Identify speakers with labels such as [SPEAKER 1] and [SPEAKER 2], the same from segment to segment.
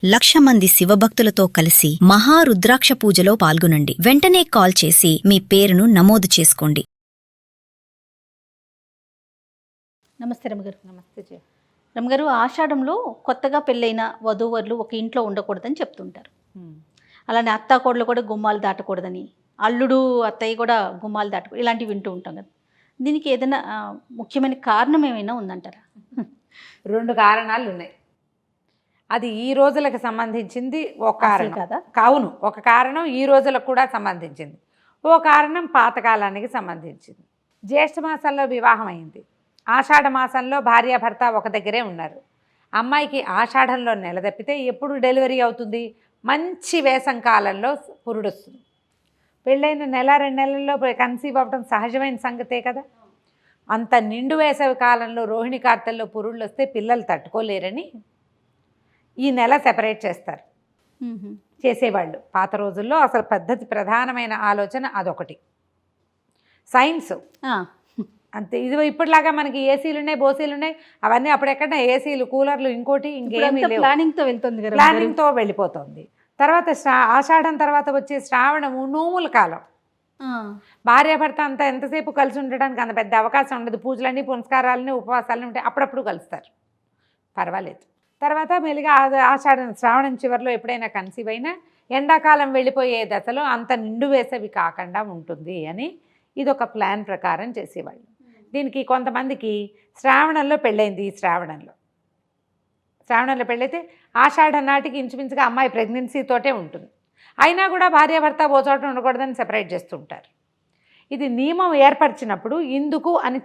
[SPEAKER 1] 1,00,000 మంది శివభక్తులతో కలిసి మహారుద్రాక్ష పూజలో పాల్గొనండి. వెంటనే కాల్ చేసి మీ పేరును నమోదు చేసుకోండి.
[SPEAKER 2] నమస్తే రమగారు. నమస్తే రమగారు. ఆషాఢంలో కొత్తగా పెళ్ళైన వధూవరులు ఒక ఇంట్లో ఉండకూడదని చెప్తుంటారు. అలానే అత్తాకోడలు కూడా గుమ్మాలు దాటకూడదని, అల్లుడు అత్తయ్య కూడా గుమ్మాలు దాటకూడదు, ఇలాంటివి వింటూ ఉంటాం కదా. దీనికి ఏదైనా ముఖ్యమైన కారణం ఏమైనా ఉందంటారా?
[SPEAKER 3] 2 కారణాలు ఉన్నాయి. అది ఈ రోజులకు సంబంధించింది ఒక కారణం
[SPEAKER 2] కదా.
[SPEAKER 3] కావును, ఒక కారణం ఈ రోజులకు కూడా సంబంధించింది, ఓ కారణం పాతకాలానికి సంబంధించింది. జ్యేష్ఠ మాసంలో వివాహం అయింది, ఆషాఢ మాసంలో భార్యాభర్త ఒక దగ్గరే ఉన్నారు. అమ్మాయికి ఆషాఢంలో నెల తప్పితే ఎప్పుడు డెలివరీ అవుతుంది? మంచి వేసం కాలంలో పురుడొస్తుంది. పెళ్ళైన నెల 2 నెలల్లో కన్సీవ్ అవ్వడం సహజమైన సంగతే కదా. అంత నిండు వేసవి కాలంలో రోహిణి కార్తెల్లో పురుళ్ళు వస్తే పిల్లలు తట్టుకోలేరని ఈ నెల సెపరేట్ చేస్తారు, చేసేవాళ్ళు పాత రోజుల్లో. అసలు పద్ధతి, ప్రధానమైన ఆలోచన అదొకటి. సైన్స్ అంతే. ఇది ఇప్పటిలాగా మనకి ఏసీలు ఉన్నాయి, బోసీలు ఉన్నాయి, అవన్నీ అప్పుడెక్కడ ఏసీలు, కూలర్లు, ఇంకోటి ఇంకేమీ లేవు.
[SPEAKER 2] ప్లానింగ్తో వెళ్తుంది కదా,
[SPEAKER 3] ప్లానింగ్తో వెళ్ళిపోతుంది. తర్వాత ఆషాఢం తర్వాత వచ్చే శ్రావణము నోముల కాలం. భార్యాభర్త అంతా ఎంతసేపు కలిసి ఉండడానికి అంత పెద్ద అవకాశం ఉండదు. పూజలన్నీ, పునస్కారాలని, ఉపవాసాలని ఉంటాయి, అప్పుడప్పుడు కలుస్తారు, పర్వాలేదు. తర్వాత మెల్లిగా ఆషాఢం, శ్రావణం చివరిలో ఎప్పుడైనా కన్సీవ్ అయినా ఎండాకాలం వెళ్ళిపోయే దశలో అంత నిండు వేసవి కాకుండా ఉంటుంది అని ఇదొక ప్లాన్ ప్రకారం చేసేవాళ్ళు. దీనికి కొంతమందికి శ్రావణంలో పెళ్ళైంది. ఈ శ్రావణంలో పెళ్ళైతే ఆషాఢం నాటికి ఇంచుమించుగా అమ్మాయి ప్రెగ్నెన్సీతోటే ఉంటుంది. అయినా కూడా భార్యాభర్త ఓ చోట ఉండకూడదని సెపరేట్ చేస్తుంటారు. ఇది నియమం ఏర్పరిచినప్పుడు ఇందుకు అని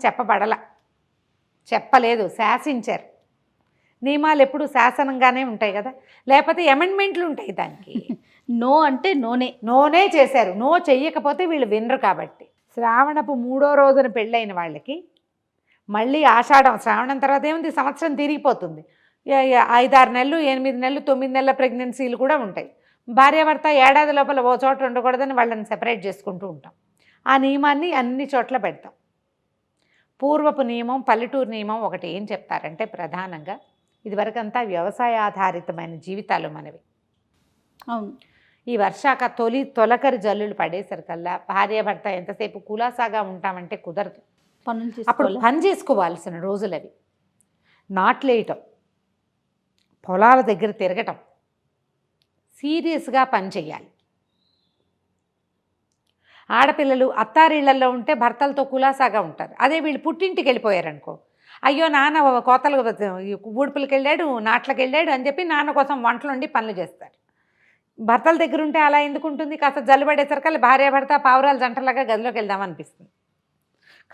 [SPEAKER 3] చెప్పలేదు, శాసించారు. నియమాలు ఎప్పుడు శాసనంగానే ఉంటాయి కదా, లేకపోతే అమెండ్మెంట్లు ఉంటాయి దానికి.
[SPEAKER 2] నో అంటే నోనే
[SPEAKER 3] చేశారు. నో చెయ్యకపోతే వీళ్ళు వినరు. కాబట్టి శ్రావణపు 3వ రోజున పెళ్ళైన వాళ్ళకి మళ్ళీ ఆషాఢం, శ్రావణం తర్వాత ఏముంది, సంవత్సరం తిరిగిపోతుంది. 5-6 నెలలు, 8 నెలలు, 9 నెలల ప్రెగ్నెన్సీలు కూడా ఉంటాయి. భార్యాభర్త ఏడాది లోపల ఓ చోట ఉండకూడదని వాళ్ళని సెపరేట్ చేసుకుంటూ ఉంటాం. ఆ నియమాన్ని అన్ని చోట్ల పెడతాం. పూర్వపు నియమం, పల్లెటూరు నియమం ఒకటి ఏం చెప్తారంటే, ప్రధానంగా ఇదివరకంతా వ్యవసాయ ఆధారితమైన జీవితాలు మనవి.
[SPEAKER 2] అవును. ఈ
[SPEAKER 3] తొలకరి జల్లులు పడేసరికల్లా భార్యాభర్త ఎంతసేపు కులాసాగా ఉంటామంటే కుదరదు. అప్పుడు పని చేసుకోవాల్సిన రోజులవి. నాట్లేయటం, పొలాల దగ్గర తిరగటం, సీరియస్గా పని చెయ్యాలి. ఆడపిల్లలు అత్తారిళ్లలో ఉంటే భర్తలతో కులాసాగా ఉంటారు. అదే వీళ్ళు పుట్టింటికి వెళ్ళిపోయారనుకో, అయ్యో నాన్న కోతలు ఊడుపులకు వెళ్ళాడు, నాట్లకు వెళ్ళాడు అని చెప్పి నాన్న కోసం వంటలు వండి పనులు చేస్తారు. భర్తల దగ్గర ఉంటే అలా ఎందుకు ఉంటుంది? కాస్త జల్లుబడేసరికల్లా భార్యాభర్త పావురాలు జంటలాగా గదిలోకి వెళ్దామనిపిస్తుంది.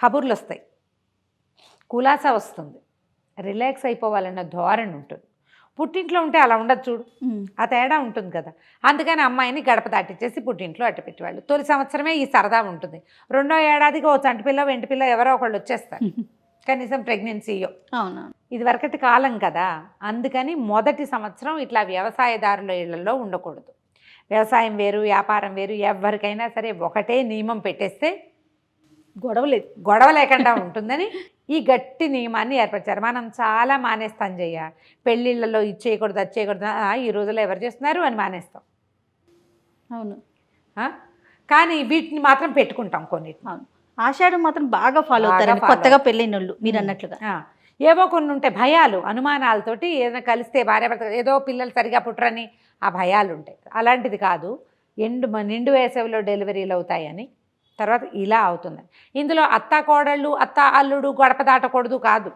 [SPEAKER 3] కబుర్లు వస్తాయి, కులాసా వస్తుంది, రిలాక్స్ అయిపోవాలన్న ధోరణి ఉంటుంది. పుట్టింట్లో ఉంటే అలా ఉండదు చూడు, ఆ తేడా ఉంటుంది కదా. అందుకని అమ్మాయిని గడప దాటిచ్చేసి పుట్టింట్లో అట్టపెట్టేవాళ్ళు. తొలి సంవత్సరమే ఈ సరదా ఉంటుంది. 2వ ఏడాదికి ఓ చంటిపిల్ల, వెంటిపిల్ల ఎవరో ఒకళ్ళు వచ్చేస్తారు, కనీసం ప్రెగ్నెన్సీయో.
[SPEAKER 2] అవునా,
[SPEAKER 3] ఇది వరకటి కాలం కదా. అందుకని మొదటి సంవత్సరం ఇట్లా వ్యవసాయదారుల ఇళ్లలో ఉండకూడదు. వ్యవసాయం వేరు, వ్యాపారం వేరు. ఎవరికైనా సరే ఒకటే నియమం పెట్టేస్తే గొడవ లేకుండా ఉంటుందని ఈ గట్టి నియమాన్ని ఏర్పరిచారు. మనం చాలా మానేస్తాం చెయ్య, పెళ్ళిళ్ళలో ఇచ్చేయకూడదు, అది చేయకూడదు, ఈ రోజుల్లో ఎవరు చేస్తున్నారు అని మానేస్తాం.
[SPEAKER 2] అవును.
[SPEAKER 3] కానీ వీటిని మాత్రం పెట్టుకుంటాం కొన్ని.
[SPEAKER 2] అవును. ఆషాఢం మాత్రం బాగా ఫాలో అవుతారు కొత్తగా పెళ్ళైన వాళ్ళు, మీరు అన్నట్లుగా.
[SPEAKER 3] ఏవో కొన్ని ఉంటాయి భయాలు, అనుమానాలతోటి. ఏదైనా కలిస్తే భార్యాభర్త ఏదో పిల్లలు సరిగా పుట్టరని ఆ భయాలు ఉంటాయి. అలాంటిది కాదు. నిండు వేసవిలో డెలివరీలు అవుతాయని, తర్వాత ఇలా అవుతుంది. ఇందులో అత్త కోడళ్ళు, అత్త అల్లుడు గడప దాటకూడదు కాదు,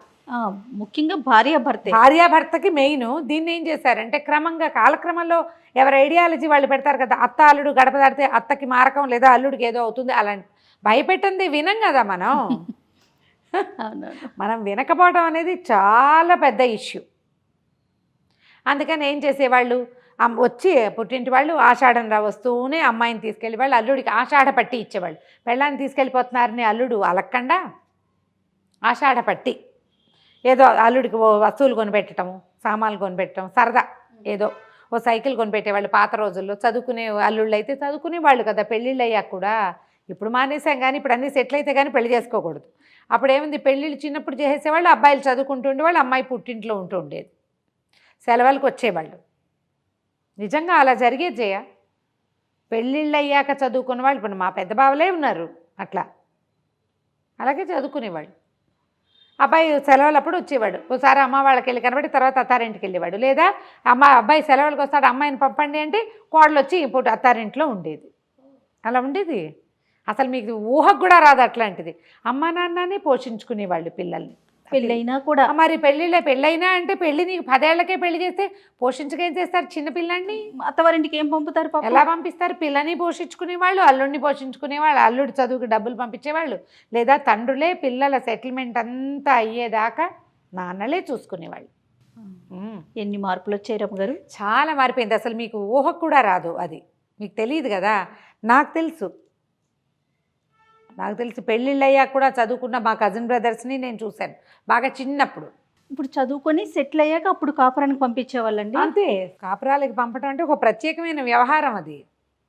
[SPEAKER 2] ముఖ్యంగా భార్యాభర్తకి మెయిన్. దీన్ని ఏం చేశారంటే క్రమంగా కాలక్రమంలో ఎవరి ఐడియాలజీ వాళ్ళు పెడతారు కదా. అత్త అల్లుడు గడప దాటితే అత్తకి మారకం లేదా అల్లుడికి ఏదో అవుతుంది, అలాంటి భయపెట్టింది వినం కదా మనం. మనం వినకపోవడం అనేది చాలా పెద్ద ఇష్యూ. అందుకని ఏం చేసేవాళ్ళు, వచ్చి పుట్టింటి వాళ్ళు ఆషాఢం వస్తూనే అమ్మాయిని తీసుకెళ్ళి వాళ్ళు అల్లుడికి ఆషాఢ పట్టి ఇచ్చేవాళ్ళు. పెళ్ళాన్ని తీసుకెళ్ళిపోతున్నారని అల్లుడు అలక్కండా ఆషాఢ పట్టి ఏదో అల్లుడికి ఓ వస్తువులు కొనిపెట్టడము, సామాన్లు కొనిపెట్టడం, సరదా ఏదో ఓ సైకిల్ కొనిపెట్టేవాళ్ళు. పాత రోజుల్లో చదువుకునే అల్లుళ్ళు అయితే చదువుకునేవాళ్ళు కదా. పెళ్ళిళ్ళు అయ్యాక కూడా, ఇప్పుడు మానేసాం కానీ ఇప్పుడు అన్నీ సెటిల్ అయితే కానీ పెళ్లి చేసుకోకూడదు. అప్పుడేముంది, పెళ్ళిళ్ళు చిన్నప్పుడు చేసేవాళ్ళు, అబ్బాయిలు చదువుకుంటూ ఉండేవాళ్ళు, అమ్మాయి పుట్టింట్లో ఉంటూ ఉండేది, సెలవులకు వచ్చేవాళ్ళు. నిజంగా అలా జరిగేది జయ. పెళ్ళిళ్ళు అయ్యాక చదువుకున్న వాళ్ళు ఇప్పుడు మా పెద్ద బావలే ఉన్నారు అట్లా, అలాగే చదువుకునేవాళ్ళు. అబ్బాయి సెలవులప్పుడు వచ్చేవాడు, ఒకసారి అమ్మ వాళ్ళకి వెళ్ళి కనబడి తర్వాత అత్తారింటికి వెళ్ళేవాడు, లేదా అబ్బాయి సెలవులకు వస్తాడు అమ్మాయిని పంపండి అంటే కోడలు వచ్చి ఇప్పుడు అత్తారింట్లో ఉండేది. అలా ఉండేది. అసలు మీకు ఊహకు కూడా రాదు అట్లాంటిది. అమ్మ నాన్నని పోషించుకునేవాళ్ళు పిల్లల్ని.
[SPEAKER 3] పెళ్ళైనా కూడా
[SPEAKER 2] మరి పెళ్ళైనా అంటే పెళ్ళి నీకు 10 ఏళ్లకే పెళ్లి చేస్తే పోషించకేం చేస్తారు చిన్న పిల్లాన్ని?
[SPEAKER 3] అత్తవారింటికి ఏం పంపుతారు పాపం?
[SPEAKER 2] ఎలా పంపిస్తారు? పిల్లని పోషించుకునేవాళ్ళు, అల్లుడిని పోషించుకునేవాళ్ళు, అల్లుడి చదువుకి డబ్బులు పంపించేవాళ్ళు, లేదా తండ్రులే పిల్లల సెటిల్మెంట్ అంతా అయ్యేదాకా నాన్నలే చూసుకునేవాళ్ళు.
[SPEAKER 3] ఎన్ని మార్పులు వచ్చాయి రమ్మగారు?
[SPEAKER 2] చాలా మారిపోయింది. అసలు మీకు ఊహకు కూడా రాదు. అది మీకు తెలియదు కదా. నాకు తెలుసు పెళ్ళిళ్ళు అయ్యాక కూడా చదువుకున్న మా కజిన్ బ్రదర్స్ని నేను చూశాను బాగా చిన్నప్పుడు.
[SPEAKER 3] ఇప్పుడు చదువుకొని సెటిల్ అయ్యాక అప్పుడు కాపురానికి పంపించేవాళ్ళండి.
[SPEAKER 2] అంతే, కాపురాలకి పంపడం అంటే ఒక ప్రత్యేకమైన వ్యవహారం అది.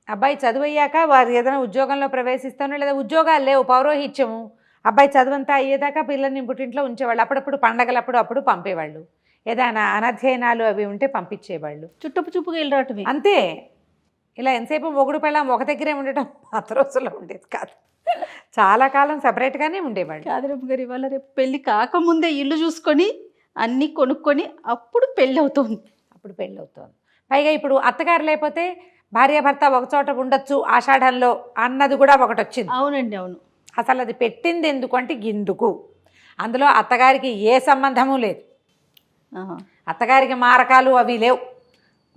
[SPEAKER 2] అబ్బాయి చదువు అయ్యాక వారు ఏదైనా ఉద్యోగంలో ప్రవేశిస్తానో లేదా ఉద్యోగాలు లేవు, పౌరోహిత్యము, అబ్బాయి చదువంతా అయ్యేదాకా పిల్లల్ని పుట్టింట్లో ఉంచేవాళ్ళు. అప్పుడప్పుడు పండగలప్పుడు అప్పుడు పంపేవాళ్ళు, ఏదైనా అనధ్యయనాలు అవి ఉంటే పంపించేవాళ్ళు.
[SPEAKER 3] చూపుగా వెళ్ళి రావటమే
[SPEAKER 2] అంతే. ఇలా ఎంతసేపు మొగుడు పెళ్ళాం ఒక దగ్గరే ఉండటం పాత రోజుల్లో ఉండేది కాదు. చాలా కాలం సపరేట్గానే ఉండేవాళ్ళు.
[SPEAKER 3] కాదరమ్మ గారు, ఇవాళ రేపు పెళ్ళి కాకముందే ఇల్లు చూసుకొని అన్నీ కొనుక్కొని అప్పుడు పెళ్ళి అవుతుంది.
[SPEAKER 2] పైగా ఇప్పుడు అత్తగారు లేకపోతే భార్యాభర్త ఒక చోట ఉండొచ్చు ఆషాఢంలో అన్నది కూడా ఒకటి వచ్చింది.
[SPEAKER 3] అవునండి, అవును.
[SPEAKER 2] అసలు అది పెట్టింది ఎందుకంటే గిందుకు, అందులో అత్తగారికి ఏ సంబంధము లేదు, అత్తగారికి మారకాలు అవి లేవు,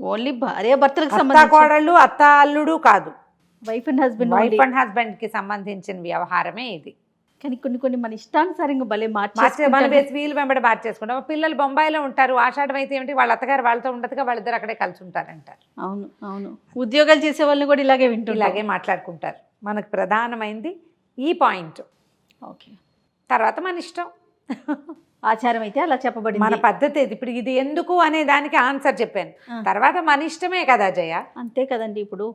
[SPEAKER 3] ఓన్లీ భార్యాభర్తలకు
[SPEAKER 2] అత్త
[SPEAKER 3] సంబంధించి
[SPEAKER 2] కోడళ్ళు అత్త అల్లుడు కాదు,
[SPEAKER 3] వైఫ్ అండ్
[SPEAKER 2] హస్బెండ్కి సంబంధించిన వ్యవహారమే ఇది.
[SPEAKER 3] కానీ కొన్ని మన ఇష్టానుసారంగా భలే
[SPEAKER 2] మన వీలు వెంబడి మార్చేసుకుంటాం. పిల్లలు బొంబాయిలో ఉంటారు, ఆషాఢం అయితే ఏమిటి వాళ్ళ అత్తగారు వాళ్ళతో ఉండదుగా, వాళ్ళిద్దరు అక్కడే కలిసి ఉంటారంటారు.
[SPEAKER 3] అవును. ఉద్యోగాలు చేసే వాళ్ళని కూడా ఇలాగే
[SPEAKER 2] మాట్లాడుకుంటారు. మనకు ప్రధానమైంది ఈ పాయింట్.
[SPEAKER 3] ఓకే,
[SPEAKER 2] తర్వాత మన ఇష్టం.
[SPEAKER 3] ఆచారం అయితే అలా చెప్పబడింది,
[SPEAKER 2] మన పద్ధతి. ఇప్పుడు ఇది ఎందుకు అనే దానికి ఆన్సర్ చెప్పాను, తర్వాత మన ఇష్టమే కదా జయ.
[SPEAKER 3] అంతే కదండి. ఇప్పుడు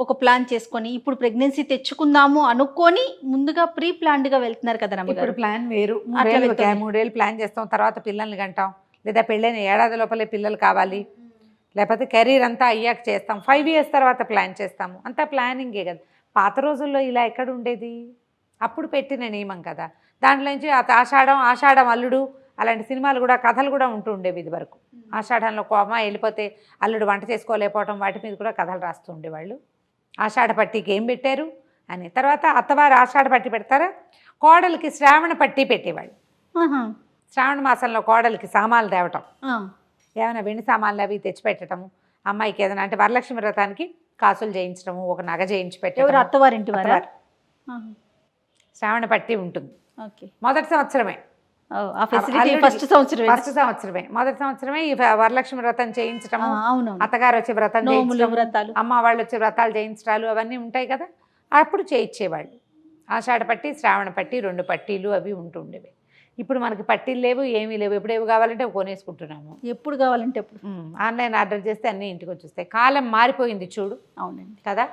[SPEAKER 3] ఒక ప్లాన్ చేసుకొని ఇప్పుడు ప్రెగ్నెన్సీ తెచ్చుకుందాము అనుకొని ముందుగా ప్రీ ప్లాన్డ్గా వెళ్తున్నారు కదా.
[SPEAKER 2] ఇప్పుడు ప్లాన్ వేరు. 3 ఏళ్ళు ప్లాన్ చేస్తాం, తర్వాత పిల్లల్ని కంటాం, లేదా పెళ్ళైన ఏడాది లోపలే పిల్లలు కావాలి, లేకపోతే కెరీర్ అంతా అయ్యాక చేస్తాం, 5 ఇయర్స్ తర్వాత ప్లాన్ చేస్తాము, అంతా ప్లానింగే కదా. పాత రోజుల్లో ఇలా ఎక్కడ ఉండేది? అప్పుడు పెట్టిన నియమం కదా. దాంట్లో నుంచి ఆషాఢం అల్లుడు అలాంటి సినిమాలు కూడా, కథలు కూడా ఉంటూ ఉండేవి ఇది వరకు. ఆషాఢంలో కోమ వెళ్ళిపోతే అల్లుడు వంట చేసుకోలేకపోవటం, వాటి మీద కూడా కథలు రాస్తూ ఉండేవాళ్ళు. ఆషాఢ పట్టికి ఏం పెట్టారు అని. తర్వాత అత్తవారు ఆషాఢ పట్టి పెడతారా, కోడలికి శ్రావణ పట్టి పెట్టేవాళ్ళు. శ్రావణ మాసంలో కోడలికి సామాన్లు తేవటం, ఏమైనా వెండి సామాన్లు అవి తెచ్చిపెట్టడము, అమ్మాయికి ఏదైనా అంటే వరలక్ష్మి వ్రతానికి కాసులు చేయించడము, ఒక నగ చేయించి పెట్టడం.
[SPEAKER 3] అత్తవారింటి వారు
[SPEAKER 2] శ్రావణ పట్టి ఉంటుంది. మొదటి సంవత్సరమే,
[SPEAKER 3] ఫస్ట్
[SPEAKER 2] సంవత్సరమే మొదటి సంవత్సరమే ఈ వరలక్ష్మి వ్రతం చేయించటము, అత్తగారు వచ్చి వ్రతం చేయించడం, అమ్మ వాళ్ళు వచ్చి వ్రతాలు చేయించడాలు అవన్నీ ఉంటాయి కదా, అప్పుడు చేయించేవాళ్ళు. ఆషాఢ పట్టి, శ్రావణ పట్టి, 2 పట్టీలు అవి ఉంటుండేవి. ఇప్పుడు మనకి పట్టీలు లేవు, ఏమీ లేవు. ఎప్పుడు ఏవి కావాలంటే కొనేసుకుంటున్నాము,
[SPEAKER 3] ఎప్పుడు కావాలంటే అప్పుడు.
[SPEAKER 2] ఆన్లైన్ ఆర్డర్ చేస్తే అన్నీ ఇంటికి వచ్చేస్తాయి. కాలం మారిపోయింది చూడు.
[SPEAKER 3] అవునండి
[SPEAKER 2] కదా.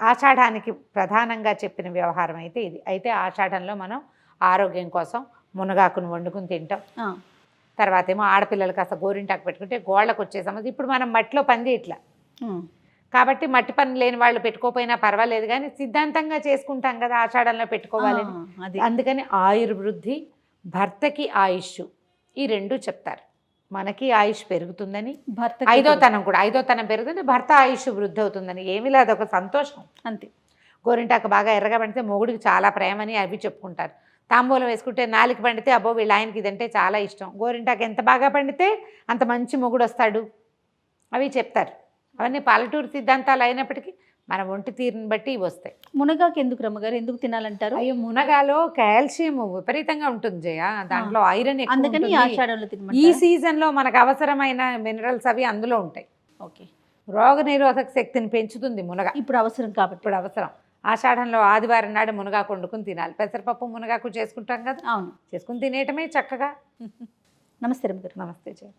[SPEAKER 2] ఆషాఢానికి ప్రధానంగా చెప్పిన వ్యవహారం అయితే ఇది. అయితే ఆషాఢంలో మనం ఆరోగ్యం కోసం మునగాకును వండుకుని తింటాం. తర్వాత ఏమో ఆడపిల్లలు కాస్త గోరింటాకు పెట్టుకుంటే గోళ్ళకు వచ్చే సమస్య. ఇప్పుడు మనం మట్టిలో పని చేయట్లా కాబట్టి మట్టి పని లేని వాళ్ళు పెట్టుకోపోయినా పర్వాలేదు, కానీ సిద్ధాంతంగా చేసుకుంటాం కదా ఆషాఢంలో పెట్టుకోవాలని. అందుకని ఆయుర్వృద్ధి, భర్తకి ఆయుష్, ఈ 2 చెప్తారు. మనకి ఆయుష్ పెరుగుతుందని, భర్త 5వ తనం పెరుగుతుంది, భర్త ఆయుష్ వృద్ధి అవుతుందని. ఏమీ లేదు, ఒక సంతోషం అంతే. గోరింటాకు బాగా ఎర్రగా పండితే మొగుడికి చాలా ప్రేమని అవి చెప్పుకుంటారు. తాంబూలం వేసుకుంటే 4 పండితే అబ్బో వీళ్ళ ఆయనకి ఇదంటే చాలా ఇష్టం. గోరింటాకు ఎంత బాగా పండితే అంత మంచి మొగుడు వస్తాడు అవి చెప్తారు. అవన్నీ పల్లెటూరు సిద్ధాంతాలు అయినప్పటికీ మన ఒంటి తీరుని బట్టి ఇవి వస్తాయి.
[SPEAKER 3] మునగాకు ఎందుకు రమ్మగారు, ఎందుకు తినాలంటారు?
[SPEAKER 2] అయ్యో, మునగాలో కాల్షియం విపరీతంగా ఉంటుంది జయ, దాంట్లో ఐరన్ ఎక్కువ. ఈ సీజన్లో మనకు అవసరమైన మినరల్స్ అవి అందులో ఉంటాయి.
[SPEAKER 3] ఓకే,
[SPEAKER 2] రోగ నిరోధక శక్తిని పెంచుతుంది మునగ.
[SPEAKER 3] ఇప్పుడు అవసరం కాబట్టి.
[SPEAKER 2] ఇప్పుడు అవసరం. ఆషాఢంలో ఆదివారం నాడు మునగాకు వండుకుని తినాలి. పెసరపప్పు మునగాకు చేసుకుంటాం కదా, అవును, చేసుకుని తినేయటమే చక్కగా.
[SPEAKER 3] నమస్తే రమ్మగారు.
[SPEAKER 2] నమస్తే జయ.